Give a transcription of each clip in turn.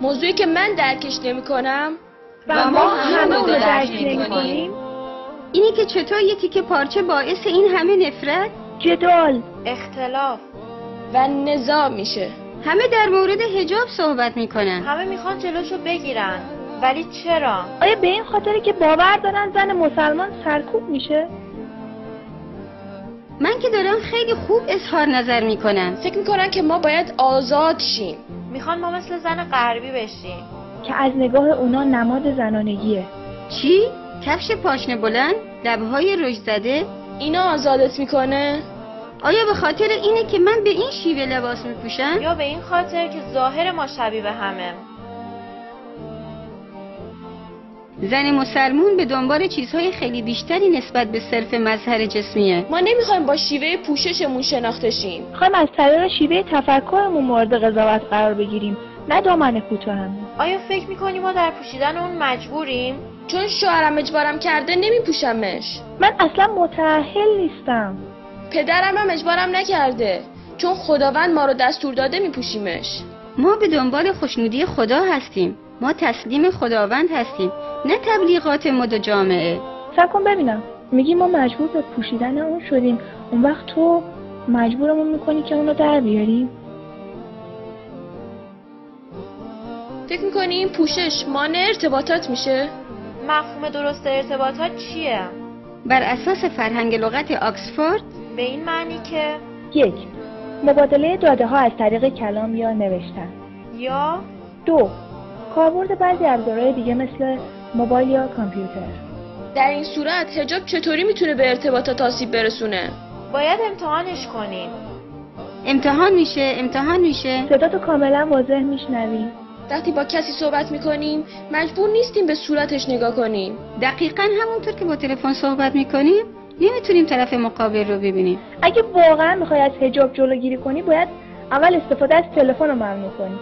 موضوعی که من درکش نمی کنم و ما همه اونو درک نمی‌کنیم. اینی که چطور یه تیکه پارچه باعث این همه نفرت، جدال، اختلاف و نزاع میشه. همه در مورد حجاب صحبت میکنن. همه میخوان جلوشو بگیرن، ولی چرا؟ آیا به این خاطره که باور دارن زن مسلمان سرکوب میشه؟ من که دارم خیلی خوب اظهار نظر میکنم. فکر میکنن که ما باید آزاد شیم. میخوان ما مثل زن غربی بشیم که از نگاه اونا نماد زنانگیه. چی؟ کفش پاشنه بلند، لبهای رشد زده؟ اینا آزادت میکنه؟ آیا به خاطر اینه که من به این شیوه لباس میپوشم؟ یا به این خاطر که ظاهر ما شبیه به همه؟ زن مسلمون به دنبال چیزهای خیلی بیشتری نسبت به صرف مظهر جسمیه. ما نمیخوایم با شیوه پوششمون شناخته شیم. میخوایم از طریق شیوه تفکرمون مورد قضاوت قرار بگیریم، نه دامن کوتاهمون. آیا فکر میکنی ما در پوشیدن اون مجبوریم؟ چون شوهرم اجبارم کرده نمیپوشمش. من اصلا متأهل نیستم. پدرم هم اجبارم نکرده، چون خداوند ما رو دستور داده میپوشیمش. ما به دنبال خوشنودی خدا هستیم. ما تسلیم خداوند هستیم، نه تبلیغات مد و جامعه. صبر کن ببینم. میگی ما مجبور به پوشیدن اون شدیم، اون وقت تو مجبورمون میکنی که اونو در بیاریم؟ فکر میکنی این پوشش مانع ارتباطات میشه؟ مفهوم درست ارتباطات چیه؟ بر اساس فرهنگ لغت آکسفورد، به این معنی که 1. مبادله داده ها از طریق کلام یا نوشتن. یا 2. کاربرد بعضی ابزارهای دیگه مثل موبایل یا کامپیوتر. در این صورت حجاب چطوری میتونه به ارتباطات آسیب برسونه؟ باید امتحانش کنیم. امتحان میشه. صداتو کاملا واضح میشنوی. وقتی با کسی صحبت میکنیم مجبور نیستیم به صورتش نگاه کنیم. دقیقاً همونطور که با تلفن صحبت میکنیم نمیتونیم طرف مقابل رو ببینیم. اگه واقعا میخوای از حجاب جلوگیری کنی باید اول استفاده از تلفن رو ممنوع کنی.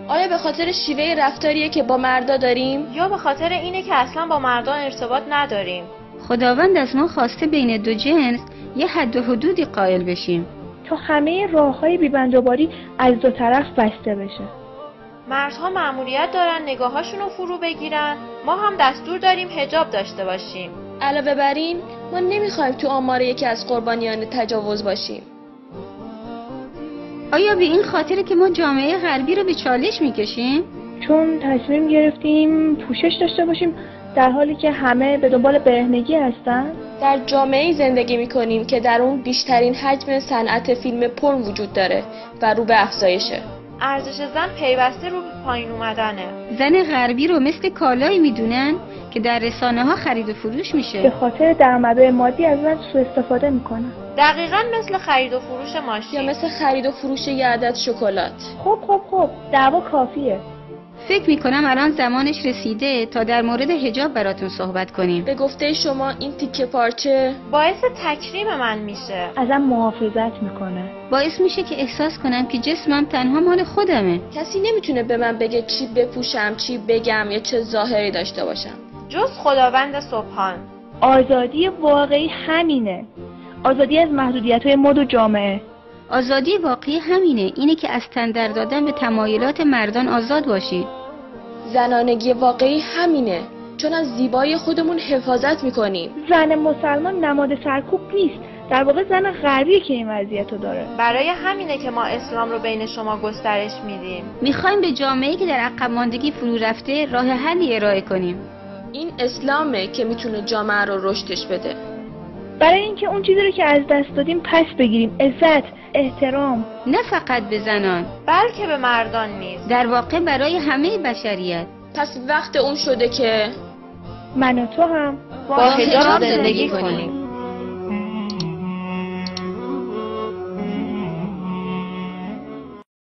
آیا به خاطر شیوه رفتاریه که با مردا داریم؟ یا به خاطر اینه که اصلا با مردان ارتباط نداریم؟ خداوند از ما خواسته بین دو جنس یه حد و حدودی قائل بشیم تا همه راههای بی‌بندوباری از دو طرف بسته بشه. مردها مأموریت دارن نگاهاشون رو فرو بگیرن، ما هم دستور داریم حجاب داشته باشیم. علاوه بر این ما نمیخوایم تو آمار یکی از قربانیان تجاوز باشیم. آیا به این خاطره که ما جامعه غربی رو به چالش میکشیم؟ چون تصمیم گرفتیم پوشش داشته باشیم در حالی که همه به دنبال برهنگی هستن؟ در جامعه‌ای زندگی میکنیم که در اون بیشترین حجم صنعت فیلم پورن وجود داره و رو به افزایشه. ارزش زن پیوسته رو به پایین اومدنه. زن غربی رو مثل کالایی میدونن که در رسانه ها خرید و فروش به میشه. خاطر درآمدهای مادی از من سوء استفاده میکنن. دقیقاً مثل خرید و فروش ماشین. یا مثل خرید و فروش یه عدد شکلات. خب دعوا کافیه. فکر میکنم الان زمانش رسیده تا در مورد حجاب براتون صحبت کنیم. به گفته شما این تیکه پارچه باعث تکریم من میشه. ازم محافظت میکنه. باعث میشه که احساس کنم که جسمم تنها مال خودمه. کسی نمیتونه به من بگه چی بپوشم، چی بگم یا چه ظاهری داشته باشم جز خداوند سبحان. آزادی واقعی همینه. آزادی از محدودیت‌های مد و جامعه. آزادی واقعی همینه، اینه که از تن در دادن به تمایلات مردان آزاد باشید. زنانگی واقعی همینه، چون از زیبایی خودمون حفاظت میکنیم. زن مسلمان نماد سرکوب نیست، در واقع زن غربیه که این وضعیت رو داره. برای همینه که ما اسلام رو بین شما گسترش میدیم. میخوایم به جامعه‌ای که در عقب ماندگی فرو رفته راه حلی ارائه کنیم. این اسلامه که میتونه جامعه رو رشدش بده. برای اینکه اون چیزی رو که از دست دادیم پس بگیریم، عزت، احترام، نه فقط به زنان بلکه به مردان نیز. در واقع برای همه بشریت. پس وقت اون شده که من و تو هم با حجاب زندگی کنیم.